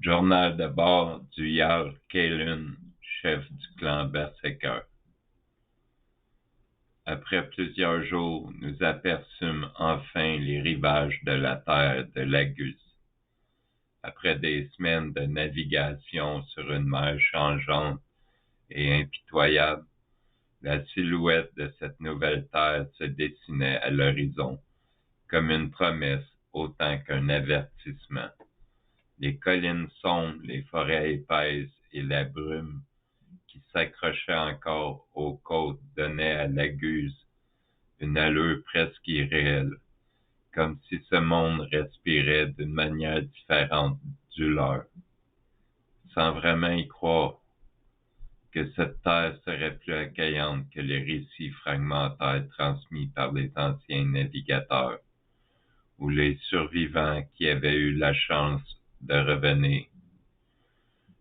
Journal de bord du Jarl Cælun, chef du clan Berserker. Après plusieurs jours, nous aperçûmes enfin les rivages de la terre de Lagus. Après des semaines de navigation sur une mer changeante et impitoyable, la silhouette de cette nouvelle terre se dessinait à l'horizon, comme une promesse autant qu'un avertissement. Les collines sombres, les forêts épaisses et la brume qui s'accrochait encore aux côtes donnaient à Lagus une allure presque irréelle, comme si ce monde respirait d'une manière différente du leur. Sans vraiment y croire que cette terre serait plus accueillante que les récits fragmentaires transmis par les anciens navigateurs, ou les survivants qui avaient eu la chance de revenir.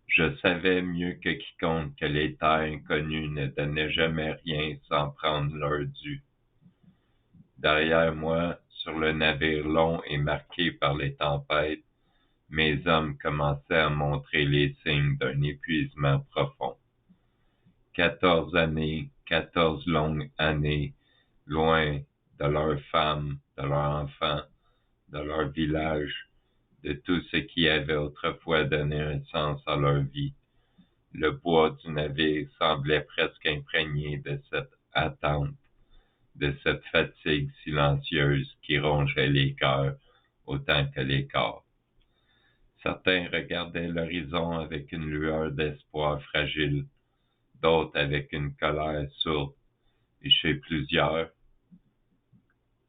Je savais mieux que quiconque que les terres inconnues ne donnaient jamais rien sans prendre leur dû. Derrière moi, sur le navire long et marqué par les tempêtes, mes hommes commençaient à montrer les signes d'un épuisement profond. 14 années, 14 longues années, loin de leurs femmes, de leurs enfants, de leur village, de tout ce qui avait autrefois donné un sens à leur vie. Le bois du navire semblait presque imprégné de cette attente, de cette fatigue silencieuse qui rongeait les cœurs autant que les corps. Certains regardaient l'horizon avec une lueur d'espoir fragile, d'autres avec une colère sourde, et chez plusieurs,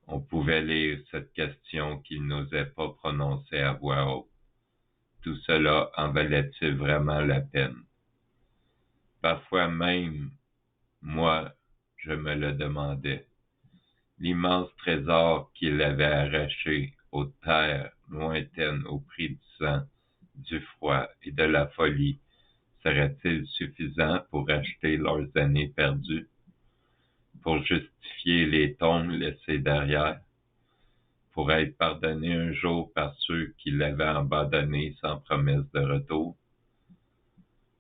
on pouvait lire cette question qu'ils n'osaient pas prononcer à voix haute. Tout cela en valait-il vraiment la peine? Parfois même, moi, je me le demandais. L'immense trésor qu'il avait arraché aux terres lointaines au prix du sang, du froid et de la folie, serait-il suffisant pour acheter leurs années perdues, pour justifier les tombes laissées derrière, pour être pardonné un jour par ceux qui l'avaient abandonné sans promesse de retour?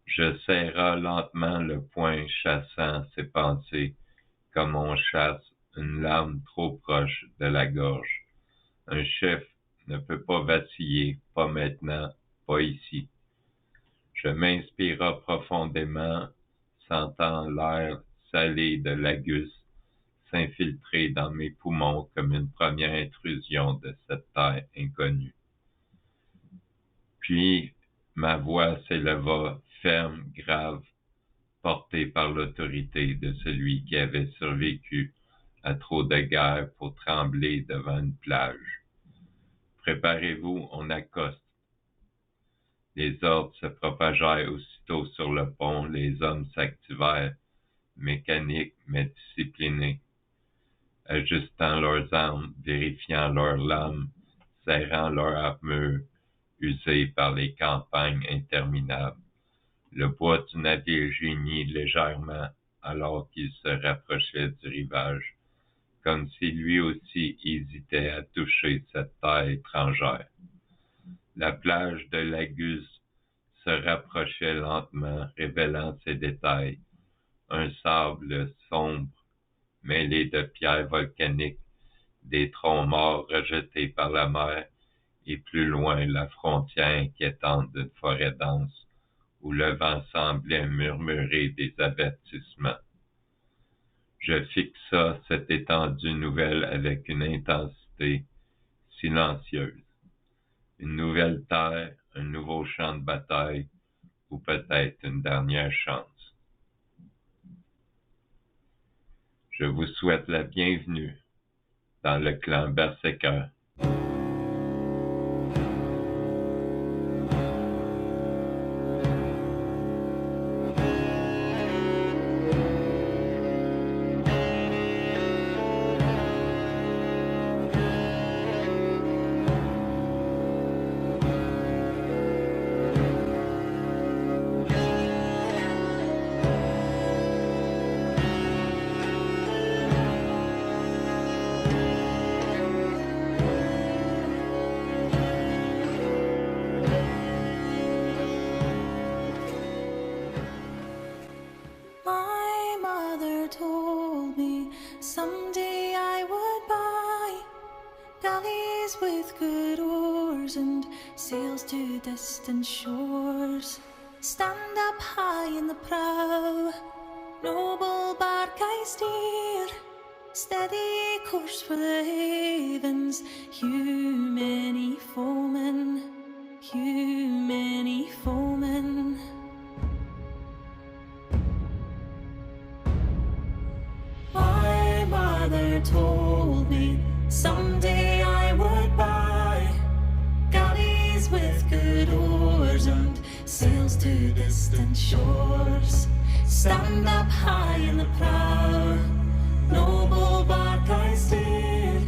Je serra lentement le poing chassant ses pensées, comme on chasse une lame trop proche de la gorge. Un chef ne peut pas vaciller, pas maintenant, pas ici. Je m'inspira profondément, sentant l'air salé de Lagus s'infiltrer dans mes poumons comme une première intrusion de cette terre inconnue. Puis, ma voix s'éleva, ferme, grave, portée par l'autorité de celui qui avait survécu à trop de guerres pour trembler devant une plage. Préparez-vous, on accoste. Les ordres se propagèrent aussitôt sur le pont, les hommes s'activèrent, mécaniques mais disciplinés, ajustant leurs armes, vérifiant leurs lames, serrant leur armure, usée par les campagnes interminables. Le bois du navire geignit légèrement alors qu'il se rapprochait du rivage, comme si lui aussi hésitait à toucher cette terre étrangère. La plage de Lagus se rapprochait lentement, révélant ses détails. Un sable sombre, mêlé de pierres volcaniques, des troncs morts rejetés par la mer, et plus loin la frontière inquiétante d'une forêt dense, où le vent semblait murmurer des avertissements. Je fixa cette étendue nouvelle avec une intensité silencieuse. Une nouvelle terre, un nouveau champ de bataille, ou peut-être une dernière chance. Je vous souhaite la bienvenue dans le clan Berserker. Someday I would buy galleys with good oars and sails to distant shores. Stand up high in the prow, noble bark I steer, steady course for the havens, hew many foemen, hew many foemen. My mother told me someday I would buy galleys with good oars and sails to distant shores. Stand up high in the prow, noble bark I steer,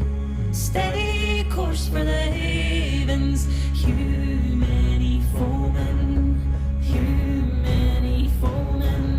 steady course for the havens, hew many foemen, hew many foemen.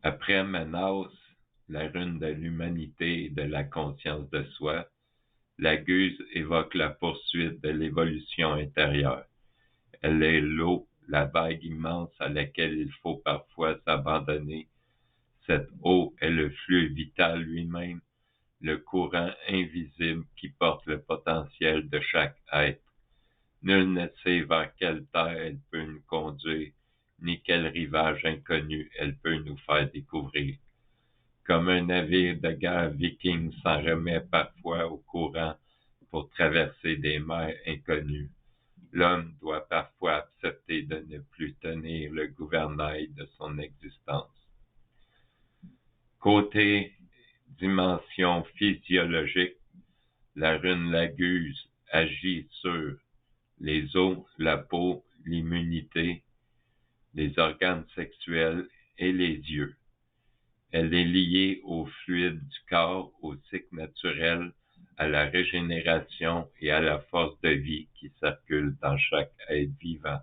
Après Manaus, la rune de l'humanité et de la conscience de soi, la Guse évoque la poursuite de l'évolution intérieure. Elle est l'eau, la vague immense à laquelle il faut parfois s'abandonner. Cette eau est le flux vital lui-même, le courant invisible qui porte le potentiel de chaque être. Nul ne sait vers quelle terre elle peut nous conduire, ni quel rivage inconnu elle peut nous faire découvrir. Comme un navire de guerre viking s'en remet parfois au courant pour traverser des mers inconnues, l'homme doit parfois accepter de ne plus tenir le gouvernail de son existence. Côté dimension physiologique, la rune Laguse agit sur les os, la peau, l'immunité, les organes sexuels et les yeux. Elle est liée au fluide du corps, au cycle naturel, à la régénération et à la force de vie qui circule dans chaque être vivant.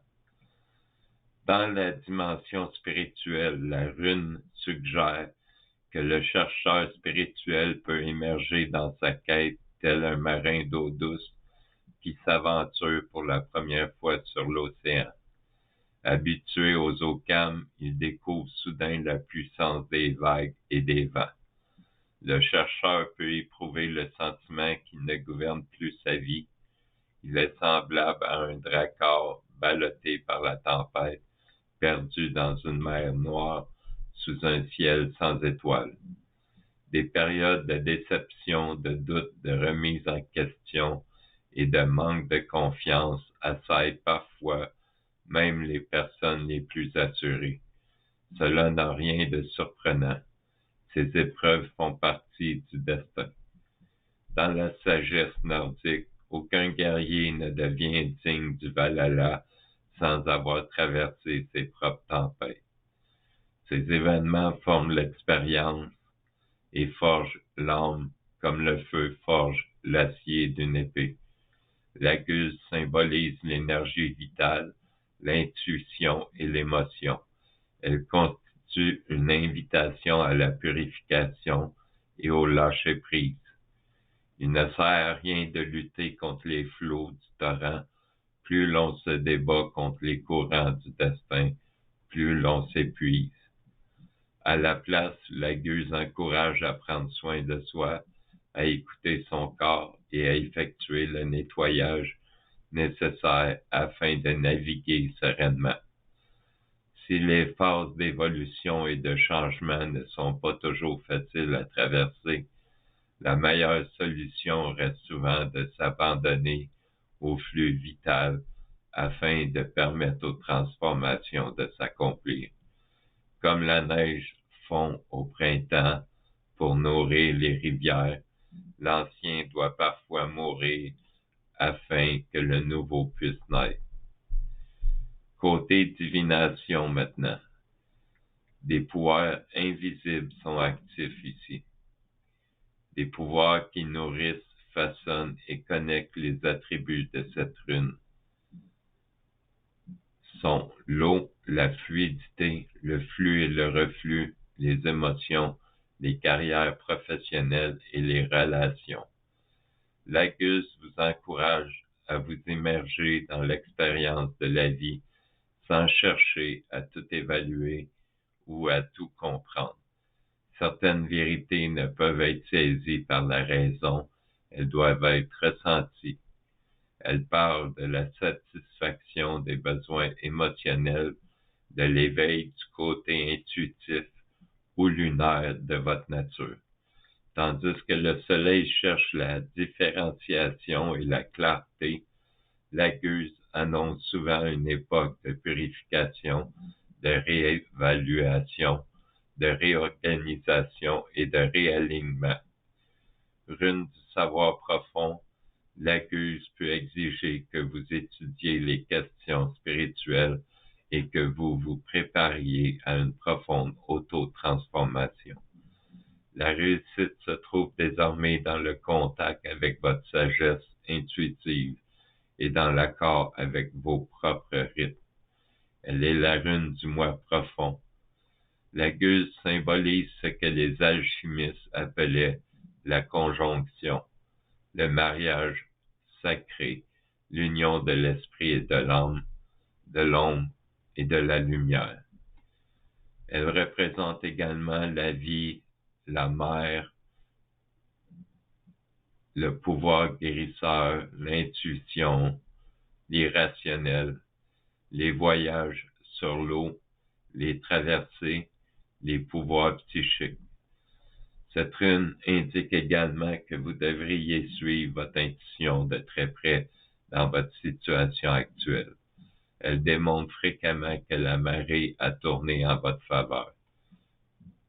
Dans la dimension spirituelle, la rune suggère que le chercheur spirituel peut émerger dans sa quête tel un marin d'eau douce qui s'aventure pour la première fois sur l'océan. Habitué aux eaux calmes, il découvre soudain la puissance des vagues et des vents. Le chercheur peut éprouver le sentiment qu'il ne gouverne plus sa vie. Il est semblable à un dracard ballotté par la tempête, perdu dans une mer noire sous un ciel sans étoiles. Des périodes de déception, de doute, de remise en question et de manque de confiance assaillent parfois même les personnes les plus assurées. Cela n'a rien de surprenant. Ces épreuves font partie du destin. Dans la sagesse nordique, aucun guerrier ne devient digne du Valhalla sans avoir traversé ses propres tempêtes. Ces événements forment l'expérience et forgent l'âme comme le feu forge l'acier d'une épée. La Guse symbolise l'énergie vitale, l'intuition et l'émotion. Elle constitue une invitation à la purification et au lâcher-prise. Il ne sert à rien de lutter contre les flots du torrent. Plus l'on se débat contre les courants du destin, plus l'on s'épuise. À la place, la Guse encourage à prendre soin de soi, à écouter son corps et à effectuer le nettoyage nécessaire afin de naviguer sereinement. Si les phases d'évolution et de changement ne sont pas toujours faciles à traverser, la meilleure solution reste souvent de s'abandonner au flux vital afin de permettre aux transformations de s'accomplir. Comme la neige fond au printemps pour nourrir les rivières, l'ancien doit parfois mourir afin que le nouveau puisse naître. Côté divination maintenant, des pouvoirs invisibles sont actifs ici. Des pouvoirs qui nourrissent, façonnent et connectent les attributs de cette rune sont l'eau, la fluidité, le flux et le reflux, les émotions, les carrières professionnelles et les relations. L'Agus vous encourage à vous immerger dans l'expérience de la vie sans chercher à tout évaluer ou à tout comprendre. Certaines vérités ne peuvent être saisies par la raison, elles doivent être ressenties. Elle parle de la satisfaction des besoins émotionnels, de l'éveil du côté intuitif ou lunaire de votre nature. Tandis que le soleil cherche la différenciation et la clarté, l'Agus annonce souvent une époque de purification, de réévaluation, de réorganisation et de réalignement. Rune du savoir profond, l'Agus peut exiger que vous étudiez les questions spirituelles et que vous vous prépariez à une profonde auto-transformation. La réussite se trouve désormais dans le contact avec votre sagesse intuitive et dans l'accord avec vos propres rythmes. Elle est la rune du moi profond. L'Agus symbolise ce que les alchimistes appelaient la conjonction, le mariage sacré, l'union de l'esprit et de l'âme, de l'ombre et de la lumière. Elle représente également la vie, la mer, le pouvoir guérisseur, l'intuition, l'irrationnel, les voyages sur l'eau, les traversées, les pouvoirs psychiques. Cette rune indique également que vous devriez suivre votre intuition de très près dans votre situation actuelle. Elle démontre fréquemment que la marée a tourné en votre faveur.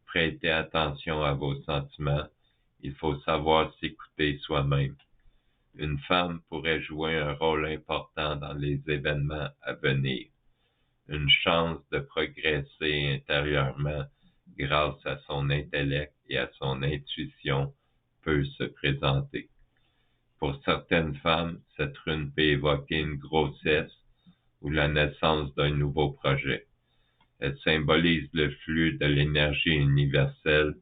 Prêtez attention à vos sentiments. Il faut savoir s'écouter soi-même. Une femme pourrait jouer un rôle important dans les événements à venir. Une chance de progresser intérieurement grâce à son intellect et à son intuition peut se présenter. Pour certaines femmes, cette rune peut évoquer une grossesse ou la naissance d'un nouveau projet. Elle symbolise le flux de l'énergie universelle,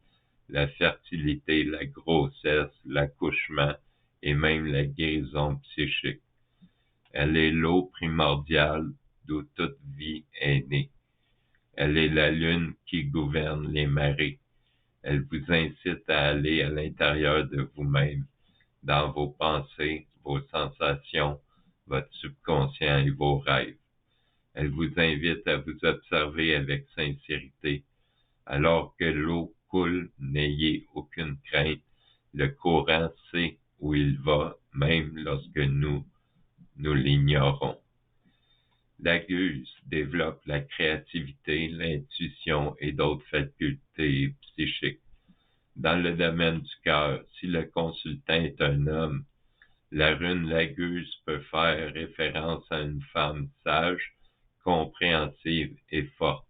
la fertilité, la grossesse, l'accouchement et même la guérison psychique. Elle est l'eau primordiale d'où toute vie est née. Elle est la lune qui gouverne les marées. Elle vous incite à aller à l'intérieur de vous-même, dans vos pensées, vos sensations, votre subconscient et vos rêves. Elle vous invite à vous observer avec sincérité. Alors que l'eau coule, n'ayez aucune crainte. Le courant sait où il va, même lorsque nous l'ignorons. L'Agus développe la créativité, l'intuition et d'autres facultés psychiques. Dans le domaine du cœur, si le consultant est un homme, la rune l'Agus peut faire référence à une femme sage, compréhensive et forte.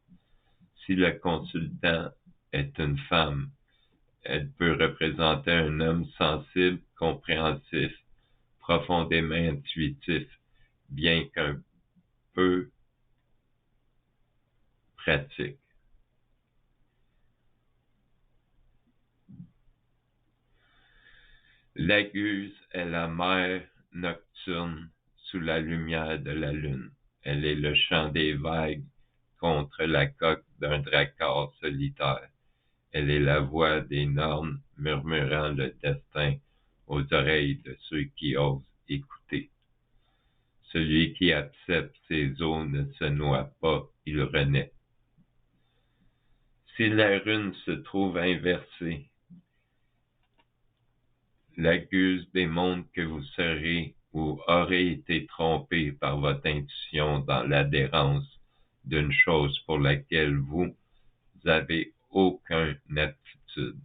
Si le consultant est une femme, elle peut représenter un homme sensible, compréhensif, profondément intuitif, bien qu'un peu pratique. L'Aguse est la mer nocturne sous la lumière de la lune. Elle est le chant des vagues contre la coque d'un drakkar solitaire. Elle est la voix des nornes murmurant le destin aux oreilles de ceux qui osent écouter. Celui qui accepte ses eaux ne se noie pas, il renaît. Si la rune se trouve inversée, l'Aguse démontre que vous serez ou aurez été trompé par votre intuition dans l'adhérence d'une chose pour laquelle vous avez aucune aptitude.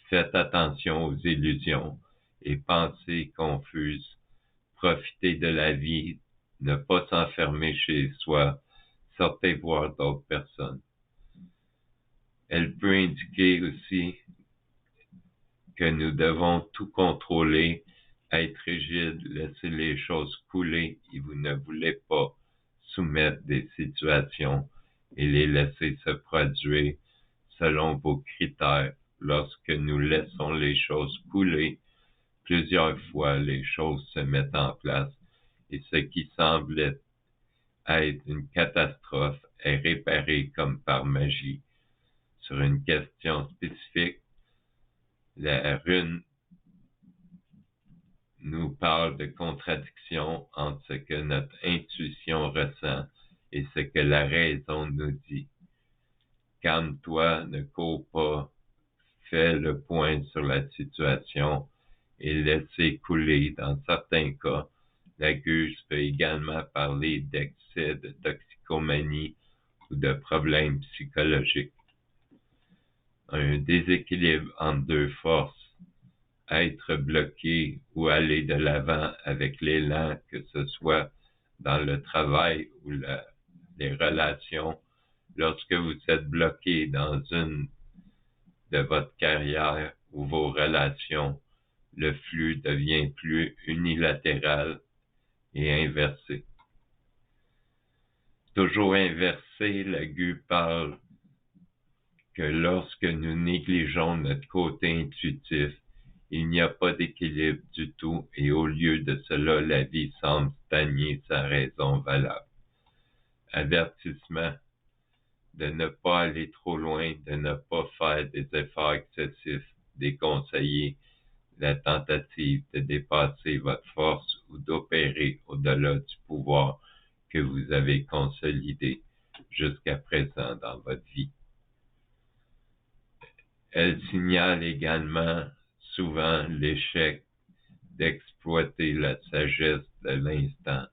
Faites attention aux illusions et pensées confuses. Profitez de la vie, ne pas s'enfermer chez soi, sortez voir d'autres personnes. Elle peut indiquer aussi que nous devons tout contrôler, être rigide, laisser les choses couler et vous ne voulez pas soumettre des situations et les laisser se produire selon vos critères. Lorsque nous laissons les choses couler, plusieurs fois les choses se mettent en place et ce qui semble être une catastrophe est réparé comme par magie. Sur une question spécifique, la rune nous parle de contradiction entre ce que notre intuition ressent et ce que la raison nous dit. Calme-toi, ne cours pas, fais le point sur la situation et laissez couler. Dans certains cas, l'Aguse peut également parler d'excès de toxicomanie ou de problèmes psychologiques. Un déséquilibre entre deux forces, être bloqué ou aller de l'avant avec l'élan, que ce soit dans le travail ou les relations. Lorsque vous êtes bloqué dans une de votre carrière ou vos relations, le flux devient plus unilatéral et inversé. Toujours inversé, l'Aguse parle que lorsque nous négligeons notre côté intuitif, il n'y a pas d'équilibre du tout et au lieu de cela, la vie semble stagner sa raison valable. Avertissement de ne pas aller trop loin, de ne pas faire des efforts excessifs, déconseiller la tentative de dépasser votre force ou d'opérer au-delà du pouvoir que vous avez consolidé jusqu'à présent dans votre vie. Elle signale également souvent l'échec d'exploiter la sagesse de l'instant.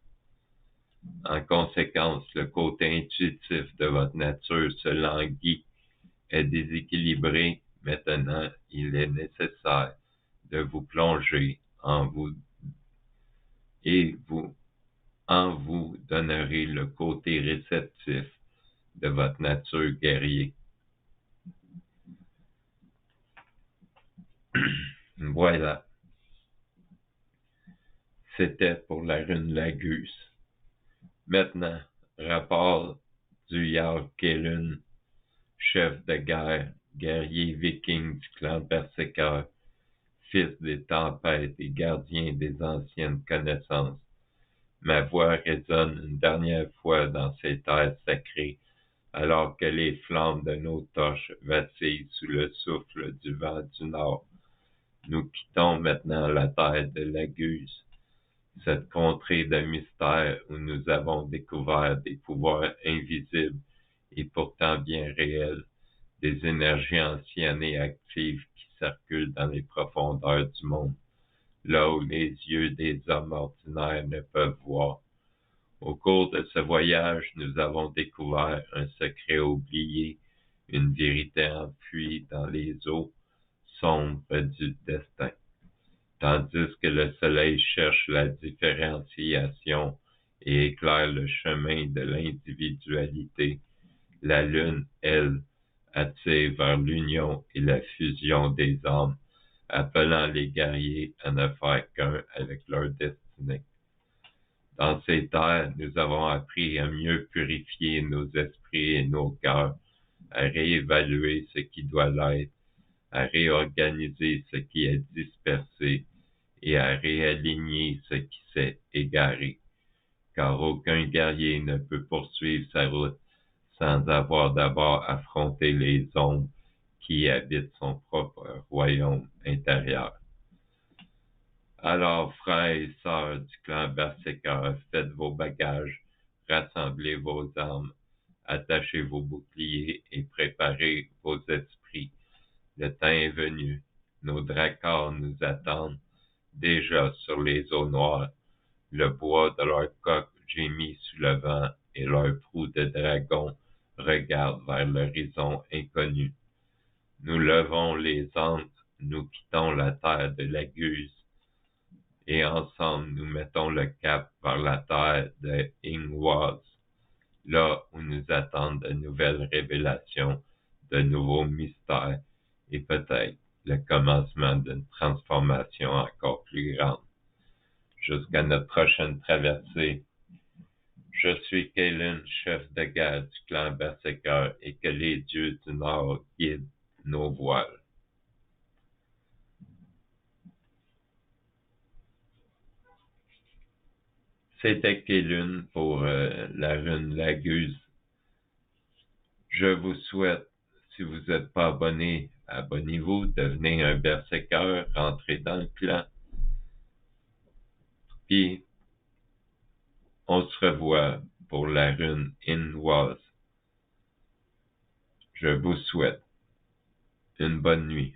En conséquence, le côté intuitif de votre nature se languit, est déséquilibré. Maintenant, il est nécessaire de vous plonger en vous et vous donnerez le côté réceptif de votre nature guerrier. Voilà. C'était pour la rune L'Aguse. Maintenant, rapport du Jarl Kélun, chef de guerre, guerrier viking du clan Berserker, fils des tempêtes et gardien des anciennes connaissances. Ma voix résonne une dernière fois dans ces terres sacrées, alors que les flammes de nos torches vacillent sous le souffle du vent du nord. Nous quittons maintenant la terre de l'Aguse, cette contrée de mystère où nous avons découvert des pouvoirs invisibles et pourtant bien réels, des énergies anciennes et actives qui circulent dans les profondeurs du monde, là où les yeux des hommes ordinaires ne peuvent voir. Au cours de ce voyage, nous avons découvert un secret oublié, une vérité enfuie dans les eaux sombres du destin. Tandis que le soleil cherche la différenciation et éclaire le chemin de l'individualité, la lune, elle, attire vers l'union et la fusion des âmes, appelant les guerriers à ne faire qu'un avec leur destinée. Dans ces terres, nous avons appris à mieux purifier nos esprits et nos cœurs, à réévaluer ce qui doit l'être, à réorganiser ce qui est dispersé et à réaligner ce qui s'est égaré, car aucun guerrier ne peut poursuivre sa route sans avoir d'abord affronté les ombres qui habitent son propre royaume intérieur. Alors, frères et sœurs du clan Berserker, faites vos bagages, rassemblez vos armes, attachez vos boucliers et préparez vos esprits. Le temps est venu. Nos dracars nous attendent déjà sur les eaux noires. Le bois de leur coque gémit sous le vent et leur proue de dragon regarde vers l'horizon inconnu. Nous levons les ancres, nous quittons la terre de la Guse et ensemble nous mettons le cap vers la terre de Ingwaz, là où nous attendent de nouvelles révélations, de nouveaux mystères et peut-être le commencement d'une transformation encore plus grande. Jusqu'à notre prochaine traversée, je suis Kaelin, chef de guerre du clan Berserker, et que les dieux du Nord guident nos voiles. C'était Kaelin pour la rune Laguse. Je vous souhaite, si vous n'êtes pas abonné, abonnez-vous, devenez un berserker, rentrez dans le clan. Puis, on se revoit pour la rune Ingwaz. Je vous souhaite une bonne nuit.